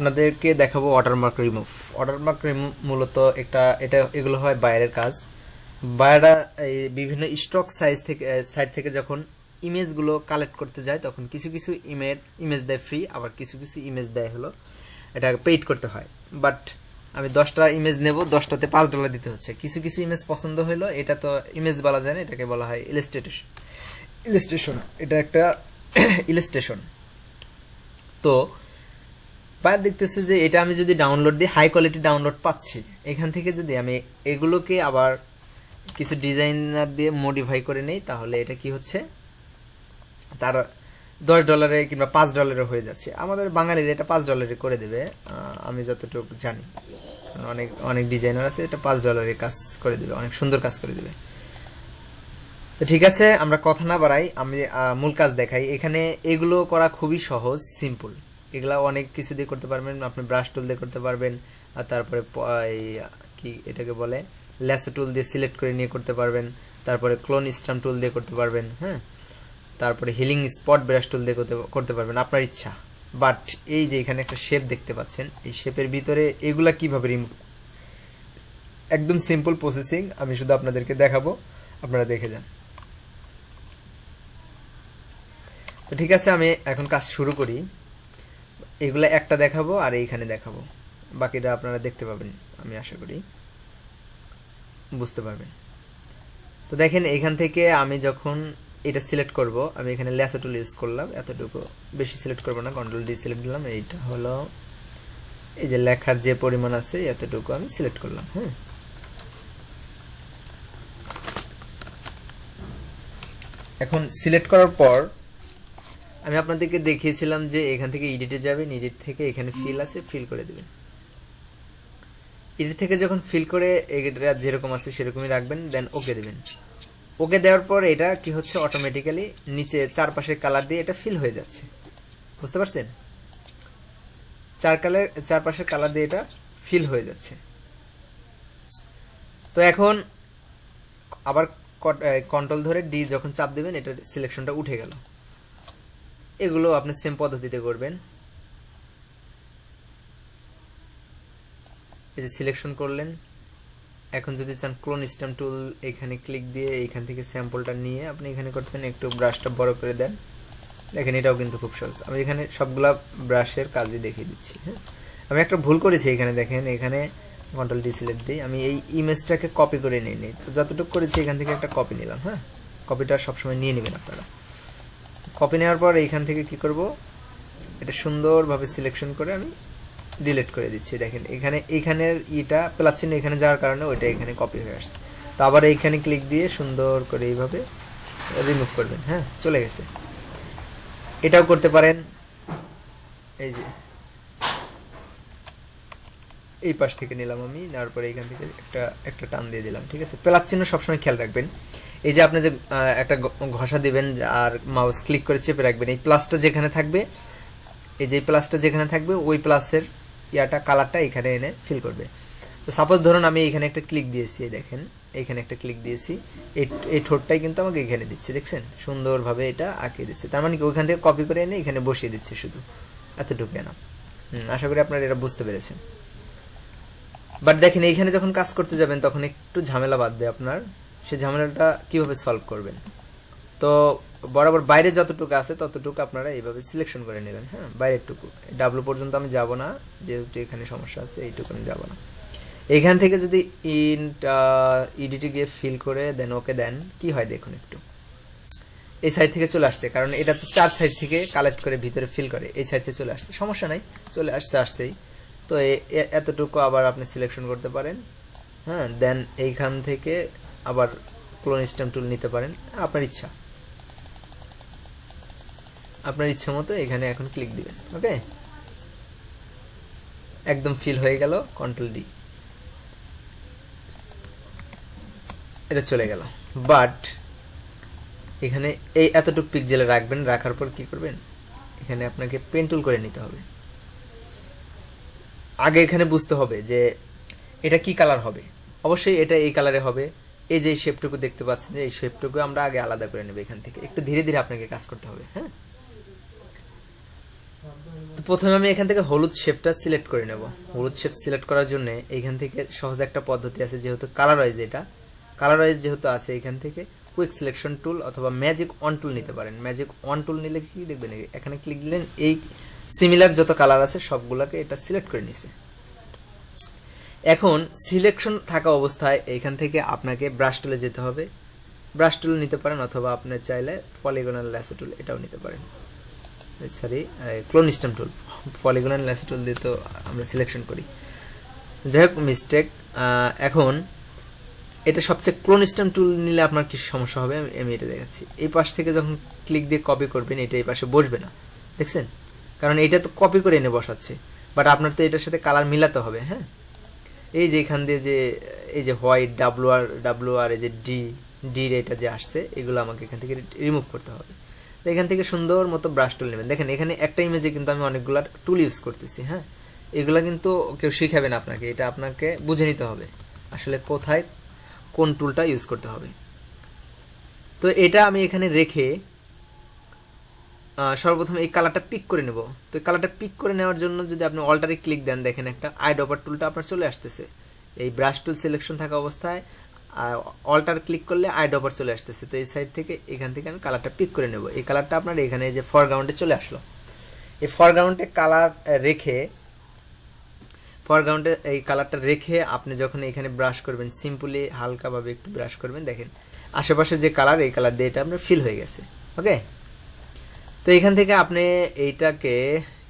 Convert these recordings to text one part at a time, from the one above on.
আপনাদেরকে দেখাবো watermark remove. Watermark remove মূলত এগুলো হয় বাইরের কাজ। বাইরা এই বিভিন্ন স্টক সাইট থেকে যখন ইমেজগুলো কালেক্ট করতে যায় তখন কিছু কিছু ইমেজ দেয় ফ্রি, আবার কিছু কিছু ইমেজ দেয় হলো এটা পেইড করতে হয়। বাট আমি 10টা ইমেজ নেব, 10টাতে $5 দিতে হচ্ছে। কিছু কিছু ইমেজ পছন্দ হলো, এটা তো ইমেজ বলা যায় না, এটাকে বলা হয় ইলাস্ট্রেশন। এটা একটা ইলাস্ট্রেশন। তো বাইরে দেখতেছে যে এটা আমি যদি ডাউনলোড দিই, হাই কোয়ালিটি ডাউনলোড পাচ্ছি। এখান থেকে যদি আমি এগুলোকে আবার কিছু ডিজাইনার দিয়ে মডিফাই করে নেই, তাহলে এটা কি হচ্ছে, তার $10 কিংবা $5 হয়ে যাচ্ছে। আমাদের বাঙালির এটা $5 করে দেবে, আমি যতটুকু জানি। অনেক অনেক ডিজাইনার আছে, এটা $5 কাজ করে দেবে, অনেক সুন্দর কাজ করে দেবে। তো ঠিক আছে, আমরা কথা না বাড়াই, আমি মূল কাজ দেখাই। এখানে এগুলো করা খুবই সহজ, সিম্পল। এগুলা অনেক কিছু দিয়ে করতে পারবেন, আপনি ব্রাশ টুল দিয়ে করতে পারবেন, আর তারপরে কি এটাকে বলে ল্যাসো টুল দিয়ে সিলেক্ট করে নিয়ে করতে পারবেন, তারপরে ক্লোন স্টাম্প টুল দিয়ে করতে পারবেন, হ্যাঁ, তারপরে হিলিং স্পট ব্রাশ টুল দিয়ে করতে পারবেন, আপনার ইচ্ছা। বাট এই যে এখানে একটা শেপ দেখতে পাচ্ছেন, এই শেপের ভিতরে এগুলা কিভাবে রিমুভ, একদম সিম্পল প্রসেসিং, আমি শুধু আপনাদেরকে দেখাবো, আপনারা দেখে যান। তো ঠিক আছে, আমি এখন কাজ শুরু করি। এগুলা একটা দেখাবো আর এইখানে দেখাবো, বাকিটা আপনারা দেখতে পাবেন, আমি আশা করি বুঝতে পারবেন। তো দেখেন, এইখান থেকে আমি যখন এটা সিলেক্ট করব, আমি এখানে ল্যাসো টুল ইউজ করলাম, এতটুকু, বেশি সিলেক্ট করবো না, কন্ট্রোল ডি সিলেক্ট দিলাম। এইটা হলো এই যে লেখার যে পরিমাণ আছে এতটুকু আমি সিলেক্ট করলাম। হ্যাঁ, এখন সিলেক্ট করার পর আমি আপনাদেরকে দেখিয়েছিলাম যে এখান থেকে এডিটে যাবেন, এডিট থেকে এখানে ফিল আছে, ফিল করে দিবেন। এডিট থেকে যখন ফিল করে এটা যেরকম আছে সেরকমই রাখবেন, দেন ওকে দিবেন। ওকে দেওয়ার পর এটা কি হচ্ছে, অটোমেটিক্যালি নিচে চারপাশের কালার দিয়ে এটা ফিল হয়ে যাচ্ছে। বুঝতে পারছেন? চারপাশের কালার দিয়ে এটা ফিল হয়ে যাচ্ছে। তো এখন আবার কন্ট্রোল ধরে ডি যখন চাপ দিবেন, এটা সিলেকশনটা উঠে গেল। এগুলো আপনি সেম পদ্ধতিতে করবেন। এই যে সিলেকশন করলেন, এখন যদি চান ক্লোন স্ট্যাম্প টুল এখানে ক্লিক দিয়ে এইখান থেকে স্যাম্পলটা নিয়ে আপনি এখানে করতে পারেন, একটু ব্রাশটা বড় করে দেন। দেখেন, এটাও কিন্তু খুব সহজ। আমি এখানে সবগুলা ব্রাশের কাজই দেখিয়ে দিচ্ছি। হ্যাঁ, আমি একটা ভুল করেছি এখানে, দেখেন এখানে কন্ট্রোল ডি সিলেক্ট দিই, আমি এই ইমেজটাকে কপি করে নিয়ে নিই। তো যতটুকু করেছি এখান থেকে একটা কপি নিলাম। হ্যাঁ, কপিটা সবসময় নিয়ে নেবেন আপনারা। কপি নেওয়ার পর এইখান থেকে কি করব, এটা সুন্দরভাবে সিলেকশন করে আমি ডিলিট করে দিচ্ছি। দেখেন এইখানের ইটা প্লাস চিহ্ন এখানে যাওয়ার কারণে ওইটা এখানে কপি হয়ে আসছে। তো আবার এইখানে ক্লিক দিয়ে সুন্দর করে এইভাবে রিমুভ করবেন। হ্যাঁ, চলে গেছে। এটাও করতে পারেন, এই যে এই পাশ থেকে নিলাম আমি, নেওয়ার পরে এইখান থেকে একটা টান দিয়ে দিলাম। ঠিক আছে, প্লাস চিহ্ন সবসময় খেয়াল রাখবেন। এই যে আপনি যে একটা ঘষা দিবেন আর মাউস ক্লিক করে চেপে রাখবেন, এই প্লাসটা যেখানে থাকবে, এই যে প্লাসটা যেখানে থাকবে ওই প্লাসের কালারটা এখানে এনে ফিল করবে। তো সাপোজ ধরুন আমি এখানে একটা ক্লিক দিয়েছি, দেখেন এখানে একটা ক্লিক দিয়েছি, এই ঠোঁটটাই কিন্তু আমাকে এখানে দিচ্ছে, দেখছেন সুন্দরভাবে এটা আঁকিয়ে দিচ্ছে। তার মানে কি ওইখান থেকে কপি করে এনে এখানে বসিয়ে দিচ্ছে, শুধু এতটুকু না। আশা করি আপনারা এটা বুঝতে পেরেছেন। বাট দেখেন, এইখানে যখন কাজ করতে যাবেন তখন একটু ঝামেলা বাঁধবে আপনার। সেই ঝামেলাটা কিভাবে সলভ করবেন, তো বরাবর বাইরে যতটুকু আছে ততটুকু আপনারা এইভাবে সিলেকশন করে নেবেন। হ্যাঁ, বাইরের টুকু ডাব্লু পর্যন্ত আমি যাব না, যেহেতু এখানে সমস্যা আছে, এইটুকু আমি যাব না। এখান থেকে যদি ইডিটে গিয়ে ফিল করে দেন, ওকে দেন, কি হয় দেখুন, একটু এই সাইড থেকে চলে আসছে, কারণ এটা তো 4 সাইড থেকে কালেক্ট করে ভিতরে ফিল করে, এই সাইড থেকে চলে আসছে, সমস্যা নাই, চলে আসছেই। তো এতটুকু আবার আপনি সিলেকশন করতে পারেন। হ্যাঁ, দেন এইখান থেকে আবার ক্লোন স্ট্যাম্প টুল নিতে পারেন, আপনার ইচ্ছা, আপনার ইচ্ছা মতো এখানে এখন ক্লিক দিবেন। ওকে, একদম ফিল হয়ে গেল, কন্ট্রোল ডি, এটা চলে গেল। বাট এখানে এই এতটুকু পিক্সেলে রাখবেন, রাখার পর কি করবেন, এখানে আপনাকে পেন টুল করে নিতে হবে। আগে এখানে বুঝতে হবে যে এটা কি কালার হবে, অবশ্যই এটা এই কালারে হবে। এই যে শেপটুকু দেখতে পাচ্ছেন, এই শেপটুকু আমরা আগে আলাদা করে নেব। এখান থেকে একটু ধীরে ধীরে আপনাকে কাজ করতে হবে। হ্যাঁ, প্রথমে আমি এখান থেকে হলুদ শেপটা সিলেক্ট করে নেব। হলুদ শেপ সিলেক্ট করার জন্য এইখান থেকে সহজ একটা পদ্ধতি আছে, যেহেতু কালার ওয়াইজ যেহেতু আছে, এখান থেকে কুইক সিলেকশন টুল অথবা ম্যাজিক অন টুল নিতে পারেন। ম্যাজিক অন টুল নিলে কি দেখবেন, এখানে ক্লিক দিলেন, এই সিমিলার যত কালার আছে সবগুলোকে এটা সিলেক্ট করে নিছে। এখন সিলেকশন থাকা অবস্থায় এইখান থেকে আপনাকে ব্রাশ টুলে যেতে হবে। ব্রাশ টুল নিতে পারেন অথবা আপনি চাইলে পলিগনাল ল্যাসো টুল এটাও নিতে পারেন, সরি ক্লোনিস্টাম টুল। পলিগনাল ল্যাসো টুল দিয়ে তো আমরা সিলেকশন করি, যাই হোক মিস্টেক। এখন এটা সবচেয়ে ক্লোনিস্টাম টুল নিলে আপনার কি সমস্যা হবে আমি এটা দেখাচ্ছি। এই পাশ থেকে যখন ক্লিক দিয়ে কপি করবেন, এটা এই পাশে বসবে না, দেখছেন? কারণ এটা তো কপি করে এনে বসাচ্ছে, বাট আপনার তো এটার সাথে কালার মিলাতে হবে। হ্যাঁ, এই যে এখান দিয়ে যে এই যে হোয়াইট ডাব্লু আর এই যে ডি এটা যে আসছে, এগুলো আমাকে এখান থেকে রিমুভ করতে হবে। তো এখান থেকে সুন্দর মতো ব্রাশ টুল নেবেন। দেখেন এখানে একটা ইমেজে কিন্তু আমি অনেকগুলো টুল ইউজ করতেছি। হ্যাঁ, এগুলা কিন্তু কেউ শিখাবে না আপনাকে, এটা আপনাকে বুঝে নিতে হবে আসলে কোথায় কোন টুলটা ইউজ করতে হবে। তো এটা আমি এখানে রেখে সর্বপ্রথম এই কালারটা পিক করে নেব। তো কালারটা পিক করে নেওয়ার জন্য যদি আপনি অল্টারে ক্লিক দেন, দেখেন একটা আইড্রপার টুলটা আপনার চলে আসতেছে। এই ব্রাশ টুল সিলেকশন থাকা অবস্থায় অল্টার ক্লিক করলে আইড্রপার চলে আসতেছে। তো এই সাইড থেকে এখান থেকে আমি কালারটা পিক করে নেব। এই কালারটা আপনার এখানে যে ফরগ্রাউন্ডে চলে আসলো। এই ফরগ্রাউন্ডে কালার রেখে এই কালারটা রেখে আপনি যখন এখানে ব্রাশ করবেন, সিম্পলি হালকাভাবে একটু ব্রাশ করবেন, দেখেন আশেপাশে যে কালার, এই কালার দিয়ে এটা আপনার ফিল হয়ে গেছে। ওকে, তো এখান থেকে আপনি এইটাকে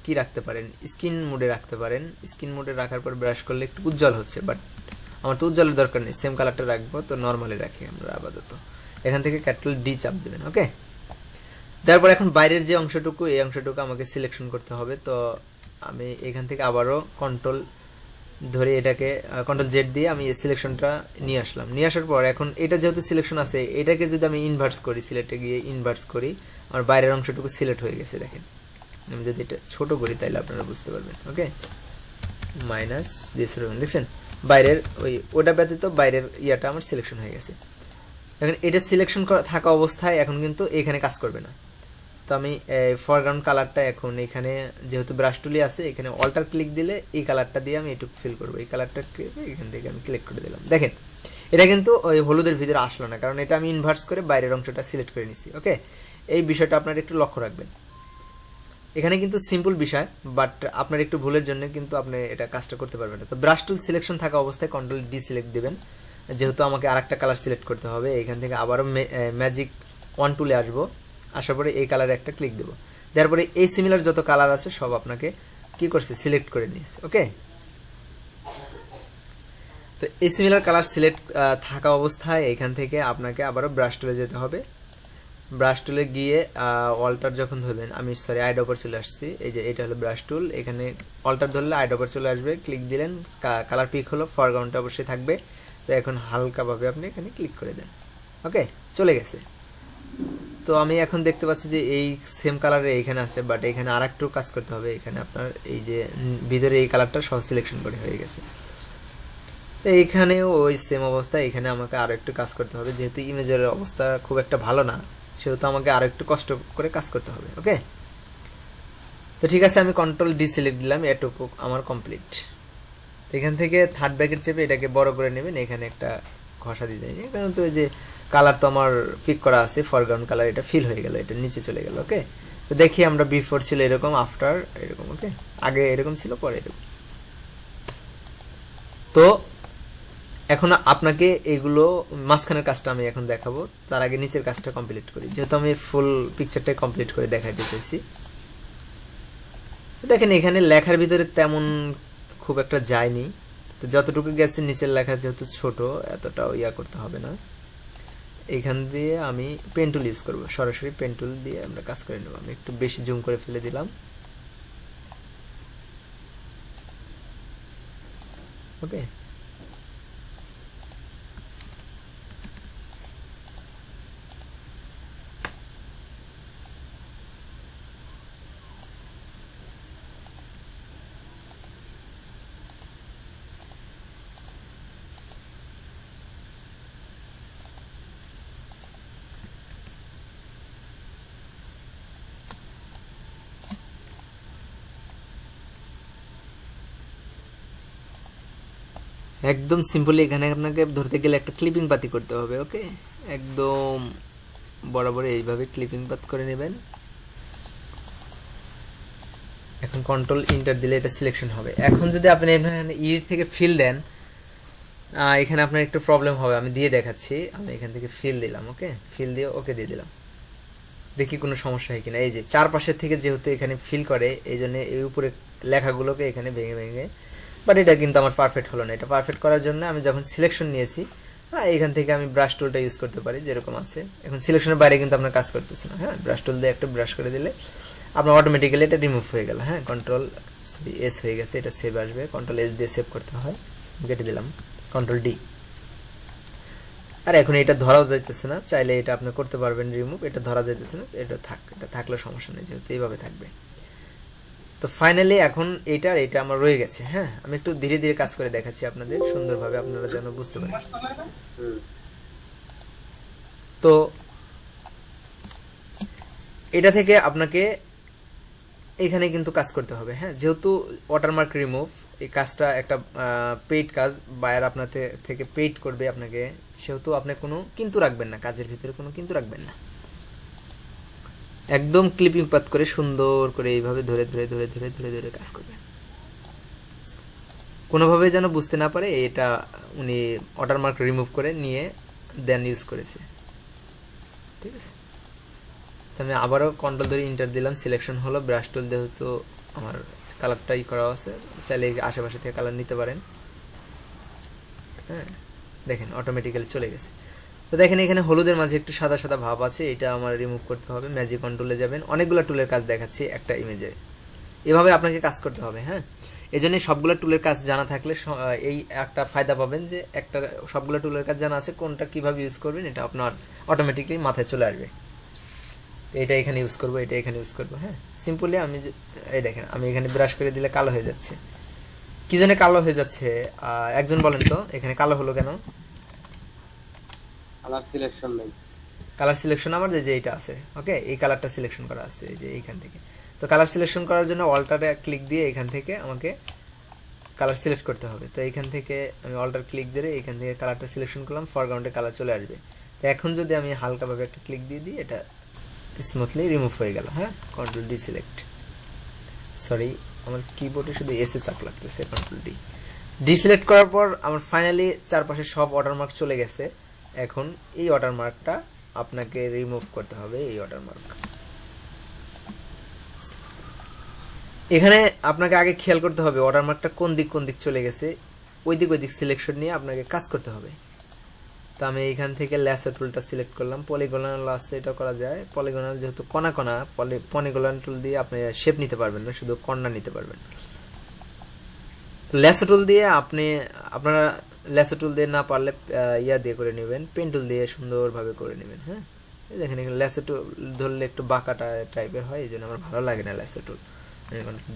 কি রাখতে পারেন, স্কিন মোডে রাখতে পারেন। স্কিন মোডে রাখার পর ব্রাশ করলে একটু উজ্জ্বল হচ্ছে, বাট আমার তো উজ্জ্বলের দরকার নেই, সেম কালারটা রাখবো, তো নর্মালি রাখি আমরা আপাতত। এখান থেকে ক্যাপিটাল ডি চাপ দেবেন। ওকে, তারপর এখন বাইরের যে অংশটুকু, এই অংশটুকু আমাকে সিলেকশন করতে হবে। তো আমি এখান থেকে আবারও কন্ট্রোল ধরে এটাকে কন্ট্রোল জেড দিয়ে আমি সিলেকশনটা নিয়ে আসলাম। নিয়ে আসার পর এখন এটা যেহেতু সিলেকশন আছে, এটাকে যদি আমি ইনভার্স করি, সিলেক্টে গিয়ে ইনভার্স করি, আমার বাইরের অংশটুকু সিলেক্ট হয়ে গেছে। দেখেন আমি যদি এটা ছোট করি তাহলে আপনারা বুঝতে পারবেন। ওকে, মাইনাস দিয়ে শুরু করুন, দেখছেন বাইরের ওটা ব্যতীত বাইরের ইয়াটা আমার সিলেকশন হয়ে গেছে। এখন এটা সিলেকশন থাকা অবস্থায় এখন কিন্তু এখানে কাজ করবে না। তো আমি ফরগ্রাউন্ড কালারটা এখন এখানে যেহেতু ব্রাশ টুলি আছে, এখানে অল্টার ক্লিক দিলে এই কালারটা দিয়ে আমি এটুকু ফিল করবো। এই কালারটাকে এখান থেকে আমি ক্লিক করে দিলাম। দেখেন এটা কিন্তু ওই হলুদের ভিতরে আসলো না, কারণ এটা আমি ইনভার্স করে বাইরের অংশটা সিলেক্ট করে নিছি। ওকে, এই বিষয়টা আপনার একটু লক্ষ্য রাখবেন। এখানে কিন্তু সিম্পল বিষয়, বাট আপনার একটু ভুলের জন্য কিন্তু আপনি এটা কাজটা করতে পারবেন না। তো ব্রাশ টুল সিলেকশন থাকা অবস্থায় কন্ট্রোল ডি সিলেক্ট দিবেন, যেহেতু আমাকে আরেকটা কালার সিলেক্ট করতে হবে। এখান থেকে আবারও ম্যাজিক ওয়ান টুলে আসবো, আসার পরে এই কালারে একটা ক্লিক দেবো। তারপরে এই সিমিলার যত কালার আছে সব আপনাকে কি করছে, সিলেক্ট করে নিচ্ছে। ওকে, তো এই সিমিলার কালার সিলেক্ট থাকা অবস্থায় এখান থেকে আপনাকে আবারও ব্রাশ টুলে যেতে হবে। ব্রাশ টুলে গিয়ে অল্টার যখন ধরবেন, আমি সরি আইড্রপার চলে আসছি, এই যে এটা হলো ব্রাশ টুল, এখানে অল্টার ধরলে আইড্রপার চলে আসবে, ক্লিক দিলেন, কালার পিক হলো, ফরগ্রাউন্ডটা অবশ্যই থাকবে। তো এখন হালকাভাবে আপনি এখানে ক্লিক করে দেন। ওকে, চলে গেছে। তো আমি এখন দেখতে পাচ্ছি যে এই সেম কালারে এখানে আছে, বাট এখানে আর একটু কাজ করতে হবে। এখানে আপনার এই যে ভিতরে এই কালারটা সহ সিলেকশন করে হয়ে গেছে। তো এইখানেও ওই সেম অবস্থা, এখানে আমাকে আরো একটু কাজ করতে হবে, যেহেতু ইমেজের অবস্থা খুব একটা ভালো না, সেহেতু আমাকে আরো একটু কষ্ট করে কাজ করতে হবে। ওকে, তো ঠিক আছে, আমি কন্ট্রোল ডি সিলেক্ট দিলাম, এটুকু আমার কমপ্লিট। তো এখান থেকে থার্ড ব্র্যাকেট চেপে এটাকে বড় করে নেবেন, এখানে একটা ঘষা দিয়ে দেয়নি, কারণ তো যে কালার তো আমার পিক করা আছে, ফরগ্রাউন্ড কালার, এটা ফিল হয়ে গেল, এটা নিচে চলে গেল। ওকে, তো দেখি আমরা বিফোর ছিল এরকম, আফটার এরকম। ওকে, আগে এরকম ছিল, পরে এরকম। তো এখন আপনাকে এগুলো মাঝখানের কাজটা আমি এখন দেখাবো, তার আগে নিচের কাজটা কমপ্লিট করি, যেহেতু আমি ফুল পিকচারটাই কমপ্লিট করে দেখাইতে চাইছি। দেখেন এখানে লেখার ভিতরে তেমন খুব একটা যায়নি, তো যতটুকু গেছে নিচের লেখা যেহেতু ছোট, এতটাও ইয়া করতে হবে না। এখান দিয়ে আমি পেন টুল ইউজ করবো, সরাসরি পেন টুল দিয়ে আমরা কাজ করে নেব। আমি একটু বেশি জুম করে ফেলে দিলাম। ওকে, একদম সিম্পলি এখানে আপনাকে ধরতে গেলে একটা ক্লিপিং পাতি করতে হবে। ওকে, একদম বরাবর এইভাবে ক্লিপিং পাত করে নেবেন। এখন কন্ট্রোল ইন্টার দিলে এটা সিলেকশন হবে। এখন যদি আপনি এখানে ইর থেকে ফিল দেন, এখানে আপনার একটু প্রবলেম হবে, আমি দিয়ে দেখাচ্ছি। আমি এখান থেকে ফিল দিলাম, ওকে, ফিল দিয়ে ওকে দিয়ে দিলাম, দেখি কোনো সমস্যা হয় কিনা। এই যে চারপাশের থেকে যেহেতু এখানে ফিল করে, এই জন্য এই উপরে লেখাগুলোকে এখানে ভেঙে ভেঙে, বাট এটা কিন্তু আমার পারফেক্ট হলো না। এটা পারফেক্ট করার জন্য আমি যখন সিলেকশন নিয়েছি, এখান থেকে আমি ব্রাশ টুলটা ইউজ করতে পারি যেরকম আছে। এখন সিলেকশনের বাইরে কিন্তু আপনার কাজ করতেছে না। হ্যাঁ, ব্রাশ টুল দিয়ে একটা ব্রাশ করে দিলে আপনার অটোমেটিক্যালি এটা রিমুভ হয়ে গেল। হ্যাঁ, কন্ট্রোল এস হয়ে গেছে, এটা সেভ আসবে। কন্ট্রোল এস দিয়ে সেভ করতে হয়, কেটে দিলাম, কন্ট্রোল ডি। আর এখন এটা ধরাও যাইতেছে না, চাইলে এটা আপনি করতে পারবেন রিমুভ। এটা ধরা যাইতেছে না, এটা থাক, এটা থাকলে সমস্যা নেই, যেহেতু এইভাবে থাকবে। তো ফাইনালি এখন এটা আমার রয়ে গেছে। হ্যাঁ, আমি একটু ধীরে ধীরে কাজ করে দেখাচ্ছি আপনাদের, সুন্দরভাবে আপনারা যেন বুঝতে পারেন। তো এটা থেকে আপনাকে এখানে কিন্তু কাজ করতে হবে। হ্যাঁ, যেহেতু ওয়াটারমার্ক রিমুভ, এই কাজটা একটা পেইড কাজ, বায়ার আপনার থেকে পেইড করবে আপনাকে, সেহেতু আপনি কোনো কিন্তু রাখবেন না, কাজের ভিতরে কোনো কিন্তু রাখবেন না। একদম ক্লিপিং পাত করে সুন্দর করে এইভাবে ধরে ধরে ধরে ধরে ধরে ধরে কাজ করবেন, কোনোভাবে যেন বুঝতে না পারে এটা উনি ওয়াটারমার্ক রিমুভ করে নিয়ে দেন ইউজ করেছে। ঠিক আছে, আমি আবারও কন্ট্রোল ধরে ইন্টার দিলাম, সিলেকশন হলো। ব্রাশ টুল যেহেতু আমার কালারটাই করা আছে, চাইলে আশেপাশে থেকে কালার নিতে পারেন। হ্যাঁ, দেখেন অটোমেটিক্যালি চলে গেছে। তো দেখেন এখানে হলুদের মাঝে একটু সাদা সাদা ভাব আছে, এটা আমার রিমুভ করতে হবে। ম্যাজিক কন্ট্রোলে যাবেন, অনেকগুলো টুলের কাজ দেখাচ্ছি একটা ইমেজে, এভাবে আপনাকে কাজ করতে হবে। হ্যাঁ, এই জন্য সবগুলো টুলের কাজ জানা থাকলে এই একটা ফায়দা পাবেন যে একটা সবগুলো টুলের কাজ জানা আছে, কোনটা কিভাবে ইউজ করবেন এটা আপনার অটোমেটিকলি মাথায় চলে আসবে। এটা এখানে ইউজ করবো, এটা এখানে ইউজ করবো। হ্যাঁ, সিম্পলি আমি এই দেখেন, আমি এখানে ব্রাশ করে দিলে কালো হয়ে যাচ্ছে। কি জন্য কালো হয়ে যাচ্ছে একজন বলেন তো, এখানে কালো হলো কেন? কালার সিলেকশন নেই। কালার সিলেকশন আমার যে এটা আছে, ওকে, এই কালারটা সিলেকশন করা আছে এই যে এইখান থেকে। তো কালার সিলেকশন করার জন্য অল্টারে ক্লিক দিয়ে এখান থেকে আমাকে কালার সিলেক্ট করতে হবে। তো এইখান থেকে আমি অল্টার ক্লিক দিয়ে এখান থেকে কালারটা সিলেকশন করলাম, ফরগ্রাউন্ডে কালার চলে আসবে। তো এখন যদি আমি হালকাভাবে একটা ক্লিক দিয়ে দিই, এটা স্মুথলি রিমুভ হয়ে গেল। হ্যাঁ, কন্ট্রোল ডি সিলেক্ট, সরি আমার কিবোর্ডে শুধু এসে চাপ লাগতেছে, কন্ট্রোল ডি ডিসিলেক্ট করার পর আমার ফাইনালি চারপাশে সব ওয়াটারমার্ক চলে গেছে। এখন এই ওয়াটারমার্কটা আপনাকে রিমুভ করতে হবে। এই ওয়াটারমার্ক এখানে আপনাকে আগে খেয়াল করতে হবে ওয়াটারমার্কটা কোন দিক চলে গেছে, ওই দিক সিলেকশন নিয়ে আপনাকে কাজ করতে হবে। তো আমি এখান থেকে ল্যাসো টুলটা সিলেক্ট করলাম, পলিগনাল আছে, এটা করা যায়। পলিগনাল যেহেতু কণা কণা, পলিগনাল টুল দিয়ে আপনি শেপ নিতে পারবেন না, শুধু কর্নার নিতে পারবেন। ল্যাসো টুল দিয়ে আপনারা ল্যাসো টুল দিয়ে না পারলে ইয়া দিয়ে করে নেবেন, পেন টুল দিয়ে সুন্দরভাবে করে নেবেন। হ্যাঁ, দেখেন এখানে ল্যাসো টুল ধরলে একটু বাঁকাটা টাইপের হয়, এই জন্য আমার ভালো লাগে না ল্যাসো টুল।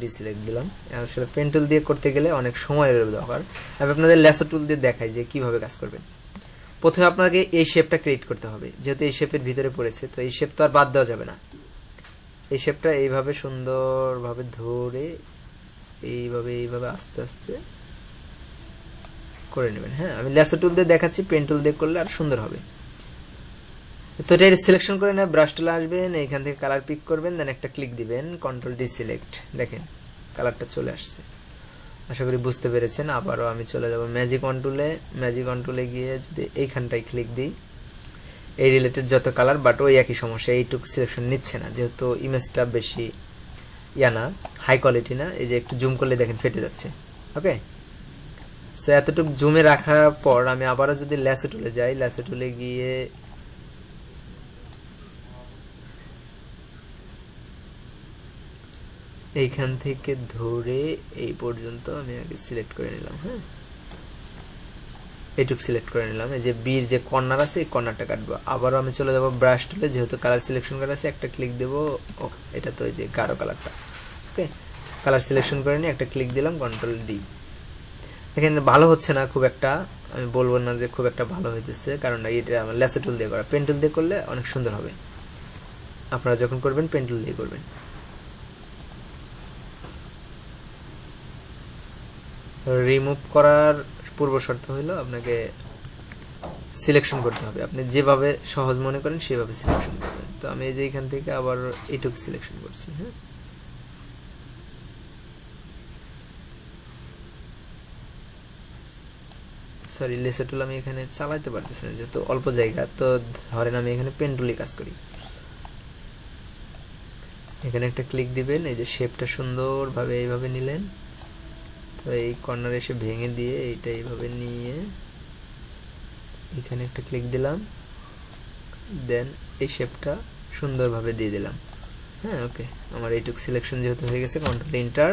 ডিসিলেক্ট দিলাম। আসলে পেন টুল দিয়ে করতে গেলে অনেক সময়ের দরকার। আমি আপনাদের ল্যাসো টুল দিয়ে দেখাই যে কিভাবে কাজ করবেন। প্রথমে আপনাকে এই শেপটা ক্রিয়েট করতে হবে, যেহেতু এই শেপের ভিতরে পড়েছে, তো এই শেপ তো আর বাদ দেওয়া যাবে না। এই শেপটা এইভাবে সুন্দরভাবে ধরে এইভাবে আস্তে আস্তে করে নেবেন। হ্যাঁ, আমি ল্যাসো টুল দিয়ে দেখাচ্ছি, পেন টুল দিয়ে করলে আর সুন্দর হবে। তো এটা সিলেকশন করে না, ব্রাশ টুলে আসবেন, এখান থেকে কালার পিক করবেন, দেন একটা ক্লিক দিবেন, কন্ট্রোল ডি সিলেক্ট, দেখেন কালারটা চলে আসছে। আশা করি বুঝতে পেরেছেন। আবারও আমি চলে যাব ম্যাজিক কন্ট্রোলে গিয়ে যদি এইখানটায় ক্লিক দিই, এই রিলেটেড যত কালার, বাট ওই একই সমস্যা, এইটুকু সিলেকশন নিচ্ছে না, যেহেতু ইমেজটা বেশি না, হাই কোয়ালিটি না। এই যে একটু জুম করলে দেখেন ফেটে যাচ্ছে। ওকে, সো এতটুকু জুমে রাখার পর আমি আবারও যদি ল্যাসো টুলে যাই, ল্যাসো টুলে গিয়ে এইখান থেকে ধরে এই পর্যন্ত আমি আগে সিলেক্ট করে নিলাম। হ্যাঁ, এইটুকু সিলেক্ট করে নিলাম। এই যে বির যে কর্নার আছে, এই কর্নারটা কাটবো। আবারও আমি চলে যাব ব্রাশ টুলে, যেহেতু কালার সিলেকশন করা আছে, একটা ক্লিক দেবো। এটা তো এই যে গাঢ় কালারটা, ওকে, কালার সিলেকশন করে নিয়ে একটা ক্লিক দিলাম, কন্ট্রোল ডি। এখানে ভালো হচ্ছে না খুব একটা, আমি বলবো না যে খুব একটা ভালো হইতেছে, কারণ এটা আমার ল্যাসো টুল দিয়ে করা। পেন টুল দিয়ে করলে অনেক সুন্দর হবে। আপনারা যখন করবেন পেন টুল দিয়ে করবেন। রিমুভ করার পূর্ব শর্ত হলো আপনাকে সিলেকশন করতে হবে, আপনি যেভাবে সহজ মনে করেন সেভাবে সিলেকশন করবেন। তো আমি এই যে এখান থেকে আবার এইটুকু সিলেকশন করছি। হ্যাঁ, সরি লেসার টুল আমি এখানে চালাইতে পারতেছি না যেহেতু অল্প জায়গা। তো ধরেন আমি এখানে পেন টুলে কাজ করি, এখানে একটা ক্লিক দিবেন, এই যে শেপটা সুন্দরভাবে এইভাবে নিলেন, তো এই কর্নারে এসে ভেঙে দিয়ে এইটা এইভাবে নিয়ে এখানে একটা ক্লিক দিলাম, দেন এই শেপটা সুন্দরভাবে দিয়ে দিলাম। হ্যাঁ, ওকে, আমার এইটুকু সিলেকশন যেহেতু হয়ে গেছে, কন্ট্রোল এন্টার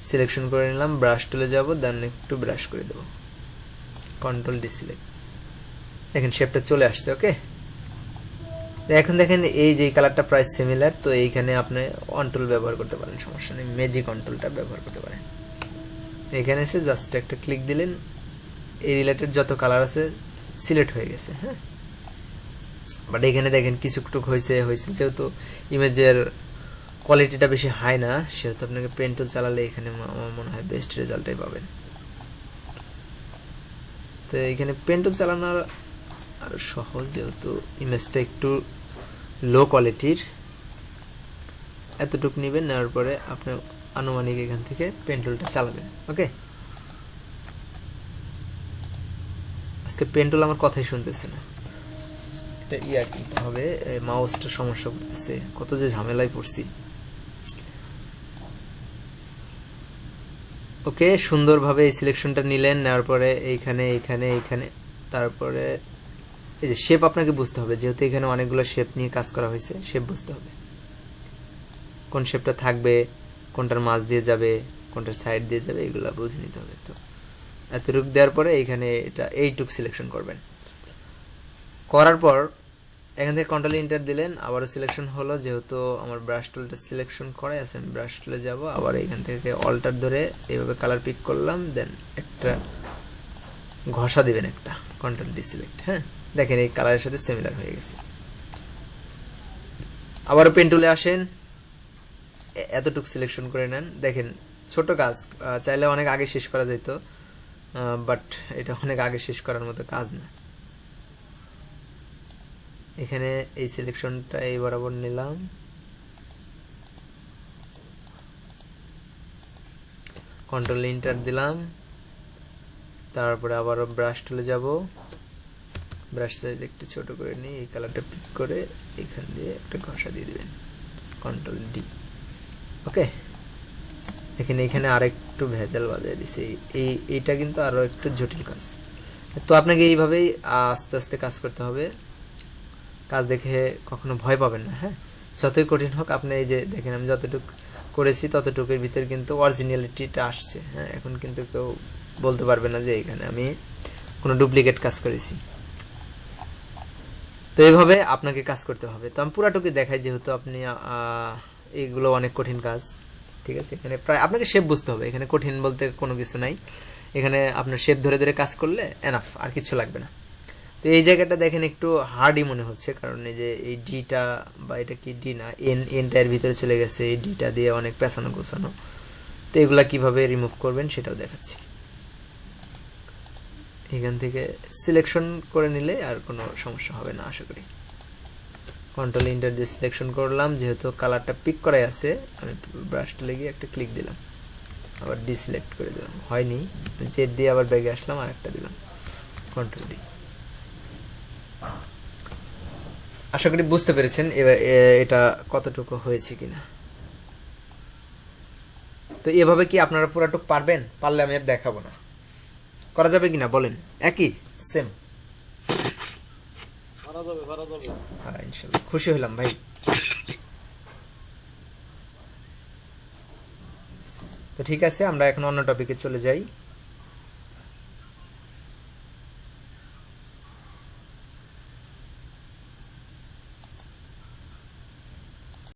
সিলেকশন করে নিলাম, ব্রাশ টুলে যাব, দেন একটু ব্রাশ করে দেবো, কন্ট্রোল ডি সিলেক্ট, দেখেন শেপটা চলে আসছে। ওকে, এখন দেখেন এই যে কালারটা প্রায় সিমিলার, তো এইখানে আপনি অন টুল ব্যবহার করতে পারেন, সমস্যা নেই, ম্যাজিক অন টুলটা ব্যবহার করতে পারেন। এখানে এসে জাস্ট একটা ক্লিক দিলেন, এই রিলেটেড যত কালার আছে সিলেক্ট হয়ে গেছে। হ্যাঁ, বাট এখানে দেখেন কিছুটুক হয়েছে যেহেতু ইমেজের কোয়ালিটিটা বেশি হাই না, সেহেতু আপনাকে পেন টুল চালালে এখানে আমার মনে হয় বেস্ট রেজাল্টই পাবেন। তো এখানে পেন টুল চালানোর আর সহজ, যেহেতু ইমেজটা একটু লো কোয়ালিটির, এতটুকু নেবেন, নেওয়ার পরে আপনি আনুমানিক এখান থেকে পেন টুলটা চালাবেন। ওকে, আজকে পেন টুল আমার কথাই শুনতেছে না, এটা ইয়া কিনতে হবে, মাউসটা সমস্যা করতেছে, কত যে ঝামেলায় পড়ছি। ওকে, সুন্দরভাবে এই সিলেকশনটা নিলেন, নেওয়ার পরে এইখানে এইখানে এইখানে, তারপরে এই যে শেপ আপনাকে বুঝতে হবে, যেহেতু এখানে অনেকগুলো শেপ নিয়ে কাজ করা হয়েছে, শেপ বুঝতে হবে কোন শেপটা থাকবে, কোনটার মাঝ দিয়ে যাবে, কোনটার সাইড দিয়ে যাবে, এগুলো বুঝে নিতে হবে। তো এতটুক দেওয়ার পরে এইখানে এটা এইটুক সিলেকশন করবেন, করার পর এখান থেকে কন্ট্রোল এন্টার দিলেন, আবারও সিলেকশন হলো, যেহেতু আমার ব্রাশ টুলটা সিলেকশন করাই আছে, আমি ব্রাশ টুলে যাব, আবার এখান থেকে অল্টার ধরে এইভাবে কালার পিক করলাম, দেন একটা ঘষা দিবেন, একটা কন্ট্রোল ডি সিলেক্ট। হ্যাঁ, দেখেন এই কালারের সাথে সিমিলার হয়ে গেছে। আবারও পেন টুলে আসেন, এতটুকু সিলেকশন করে নেন, দেখেন ছোট কাজ, চাইলে অনেক আগে শেষ করা যেত, বাট এটা অনেক আগে শেষ করার মতো কাজ না। এখানে এই সিলেকশনটা এই বরাবর নিলাম, কন্ট্রোল এন্টার দিলাম, তারপরে আবারও ব্রাশ টুলে যাব, ব্রাশ সাইজ একটু ছোট করে নিয়ে এই কালারটা পিক করে এখান দিয়ে একটা ঘষা দিয়ে দিবেন, কন্ট্রোল ডি। ওকে, দেখেন এখানে আরেকটু ভেজাল বাজিয়ে দিছে, এইটা কিন্তু আরো একটু জটিল কাজ। তো আপনাকে এইভাবেই আস্তে আস্তে কাজ করতে হবে, কাজ দেখে কখনো ভয় পাবেন না। হ্যাঁ, যতই কঠিন হোক, আপনি এই যে দেখেন আমি যতটুকু করেছি ততটুকুর ভিতরে কিন্তু অরিজিনালিটিটা আসছে। হ্যাঁ, এখন কিন্তু কেউ বলতে পারবে না যে এখানে আমি কোনো ডুপ্লিকেট কাজ করেছি। তো এইভাবে আপনাকে কাজ করতে হবে। তো আমি পুরাটুকু দেখাই, যেহেতু আপনি এইগুলো অনেক কঠিন কাজ। ঠিক আছে, এখানে প্রায় আপনাকে শেপ বুঝতে হবে, এখানে কঠিন বলতে কোনো কিছু নাই, এখানে আপনার শেপ ধরে ধরে কাজ করলে এনাফ, আর কিছু লাগবে না। তো এই জায়গাটা দেখেন একটু হার্ডই মনে হচ্ছে, কারণ এই যে এই ডিটা, বা এটা কি ডি না, এনটা এর ভিতরে চলে গেছে, এই ডিটা দিয়ে অনেক পেছানো গোছানো। তো এগুলা কিভাবে রিমুভ করবেন সেটাও দেখাচ্ছি। এখান থেকে সিলেকশন করে নিলে আর কোনো সমস্যা হবে না আশা করি। কন্ট্রোল এন্টার দিয়ে সিলেকশন করলাম, যেহেতু কালারটা পিক করাই আছে, আমি ব্রাশ টুলে গিয়ে একটা ক্লিক দিলাম, আবার ডিসিলেক্ট করে দিলাম, হয়নি, জেড দিয়ে আবার ব্যাগে আসলাম, আর একটা দিলাম, কন্ট্রোল ডি। আশা করি বুঝতে পেরেছেন এটা কতটুকু হয়েছে কিনা। তো এভাবে কি আপনারা পুরাটুক পারবেন? পারলে আমি আর দেখাবো না, করা যাবে কিনা বলেন? একই সেম, হ্যাঁ ইনশাল্লাহ। খুশি হলাম ভাই। তো ঠিক আছে, আমরা এখন অন্য টপিকে চলে যাই।